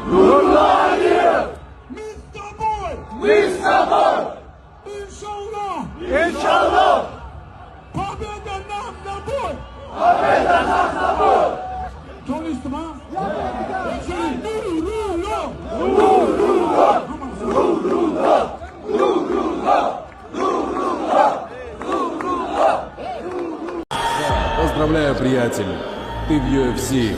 Нурулла Алиев! Мы с тобой! Иншаллах! Победа нам на бой! Победа нам на бой! Konuştum ha? Nurullah! Nurullah! Nurullah! Nurullah! Nurullah! Nurullah! Поздравляю, приятель, ты в UFC.